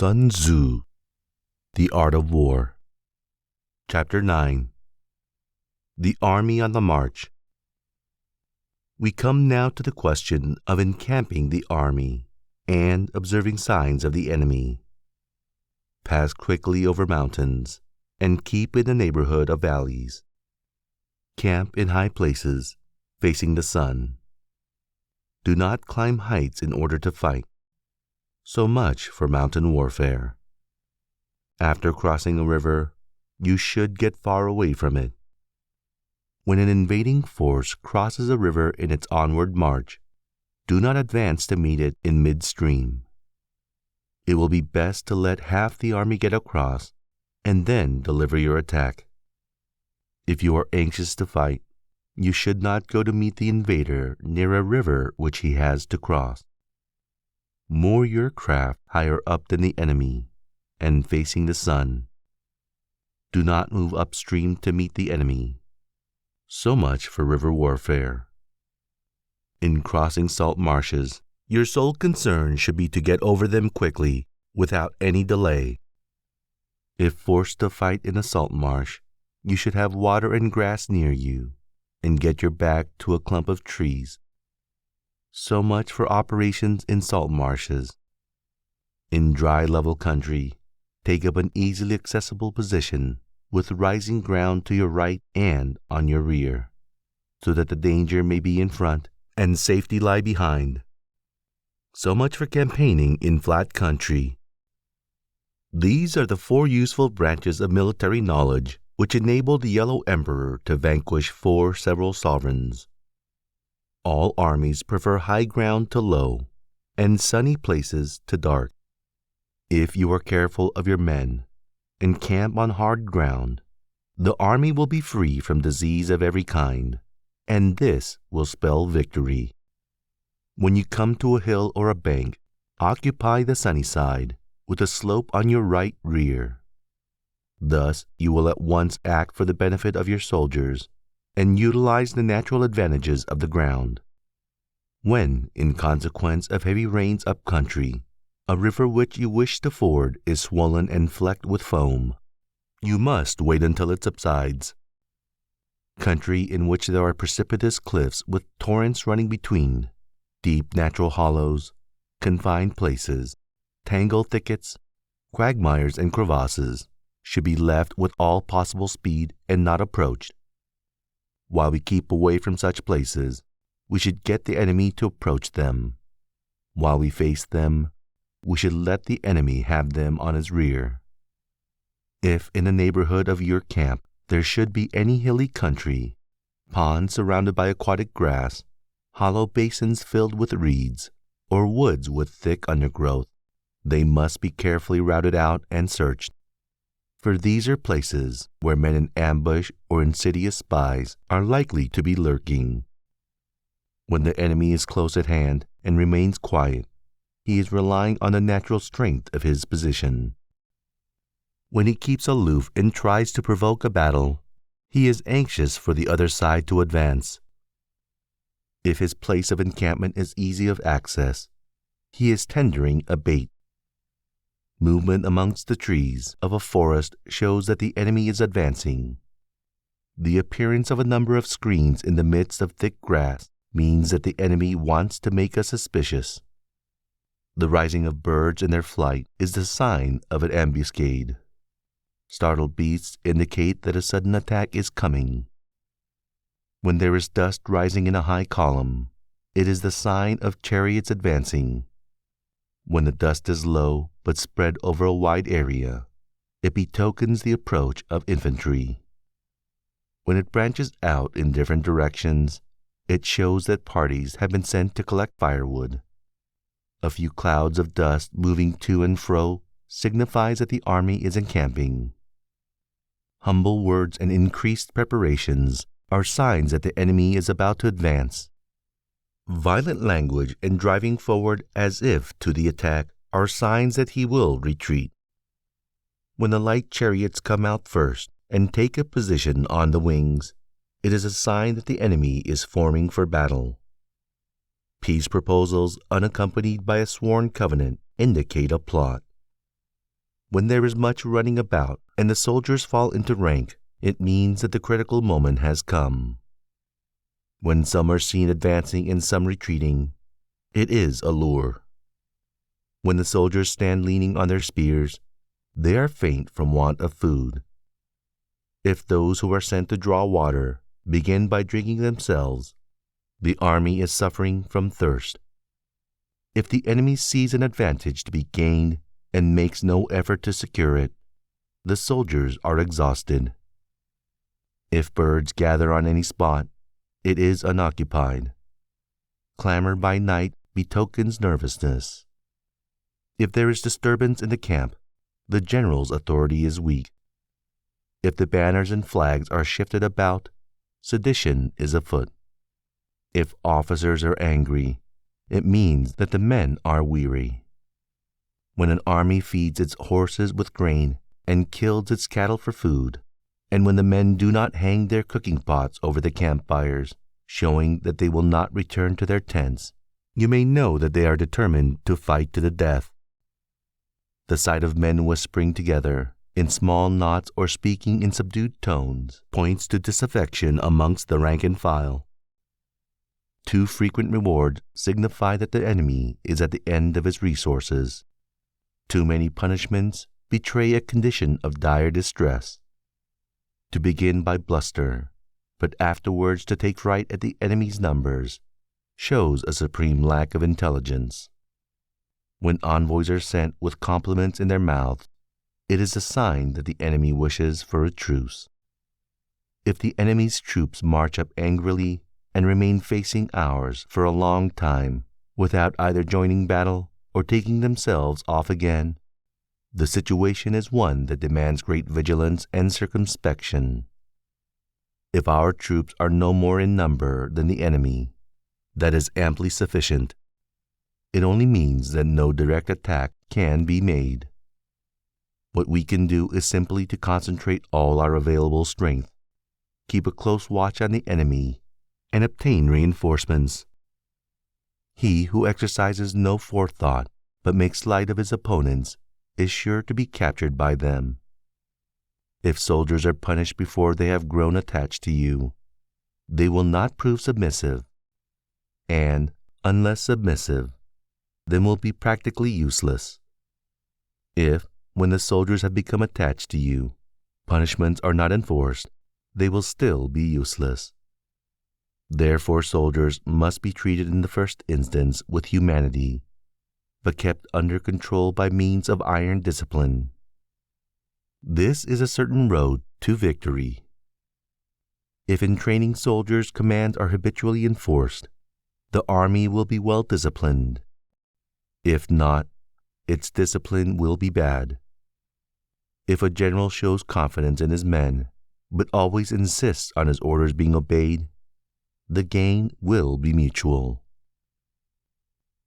Sun Tzu, The Art of War. Chapter 9. The Army on the March. We come now to the question of encamping the army and observing signs of the enemy. Pass quickly over mountains and keep in the neighborhood of valleys. Camp in high places, facing the sun. Do not climb heights in order to fight. So much for mountain warfare. After crossing a river, you should get far away from it. When an invading force crosses a river in its onward march, do not advance to meet it in midstream. It will be best to let half the army get across and then deliver your attack. If you are anxious to fight, you should not go to meet the invader near a river which he has to cross. Moor your craft higher up than the enemy and facing the sun. Do not move upstream to meet the enemy. So much for river warfare. In crossing salt marshes, your sole concern should be to get over them quickly, without any delay. If forced to fight in a salt marsh, you should have water and grass near you, and get your back to a clump of trees. So much for operations in salt marshes. In dry, level country, take up an easily accessible position with rising ground to your right and on your rear, so that the danger may be in front and safety lie behind. So much for campaigning in flat country. These are the 4 useful branches of military knowledge which enabled the Yellow Emperor to vanquish 4 several sovereigns. All armies prefer high ground to low, and sunny places to dark. If you are careful of your men and camp on hard ground, the army will be free from disease of every kind, and this will spell victory. When you come to a hill or a bank, occupy the sunny side, with a slope on your right rear. Thus you will at once act for the benefit of your soldiers and utilize the natural advantages of the ground. When, in consequence of heavy rains up country, a river which you wish to ford is swollen and flecked with foam, you must wait until it subsides. Country in which there are precipitous cliffs with torrents running between, deep natural hollows, confined places, tangled thickets, quagmires and crevasses, should be left with all possible speed and not approached. While we keep away from such places, we should get the enemy to approach them. While we face them, we should let the enemy have them on his rear. If in the neighborhood of your camp there should be any hilly country, ponds surrounded by aquatic grass, hollow basins filled with reeds, or woods with thick undergrowth, they must be carefully routed out and searched. For these are places where men in ambush or insidious spies are likely to be lurking. When the enemy is close at hand and remains quiet, he is relying on the natural strength of his position. When he keeps aloof and tries to provoke a battle, he is anxious for the other side to advance. If his place of encampment is easy of access, he is tendering a bait. Movement amongst the trees of a forest shows that the enemy is advancing. The appearance of a number of screens in the midst of thick grass means that the enemy wants to make us suspicious. The rising of birds in their flight is the sign of an ambuscade. Startled beasts indicate that a sudden attack is coming. When there is dust rising in a high column, it is the sign of chariots advancing. When the dust is low but spread over a wide area, it betokens the approach of infantry. When it branches out in different directions, it shows that parties have been sent to collect firewood. A few clouds of dust moving to and fro signifies that the army is encamping. Humble words and increased preparations are signs that the enemy is about to advance. Violent language and driving forward as if to the attack are signs that he will retreat. When the light chariots come out first and take a position on the wings, it is a sign that the enemy is forming for battle. Peace proposals unaccompanied by a sworn covenant indicate a plot. When there is much running about and the soldiers fall into rank, it means that the critical moment has come. When some are seen advancing and some retreating, it is a lure. When the soldiers stand leaning on their spears, they are faint from want of food. If those who are sent to draw water begin by drinking themselves, the army is suffering from thirst. If the enemy sees an advantage to be gained and makes no effort to secure it, the soldiers are exhausted. If birds gather on any spot, it is unoccupied. Clamor by night betokens nervousness. If there is disturbance in the camp, the general's authority is weak. If the banners and flags are shifted about, sedition is afoot. If officers are angry, it means that the men are weary. When an army feeds its horses with grain and kills its cattle for food, and when the men do not hang their cooking pots over the campfires, showing that they will not return to their tents, you may know that they are determined to fight to the death. The sight of men whispering together, in small knots or speaking in subdued tones, points to disaffection amongst the rank and file. Too frequent rewards signify that the enemy is at the end of his resources. Too many punishments betray a condition of dire distress. To begin by bluster, but afterwards to take fright at the enemy's numbers, shows a supreme lack of intelligence. When envoys are sent with compliments in their mouths, it is a sign that the enemy wishes for a truce. If the enemy's troops march up angrily and remain facing ours for a long time without either joining battle or taking themselves off again, the situation is one that demands great vigilance and circumspection. If our troops are no more in number than the enemy, that is amply sufficient. It only means that no direct attack can be made. What we can do is simply to concentrate all our available strength, keep a close watch on the enemy, and obtain reinforcements. He who exercises no forethought but makes light of his opponents is sure to be captured by them. If soldiers are punished before they have grown attached to you, they will not prove submissive, and, unless submissive, then will be practically useless. If, when the soldiers have become attached to you, punishments are not enforced, they will still be useless. Therefore, soldiers must be treated in the first instance with humanity, but kept under control by means of iron discipline. This is a certain road to victory. If in training soldiers commands are habitually enforced, the army will be well disciplined. If not, its discipline will be bad. If a general shows confidence in his men, but always insists on his orders being obeyed, the gain will be mutual.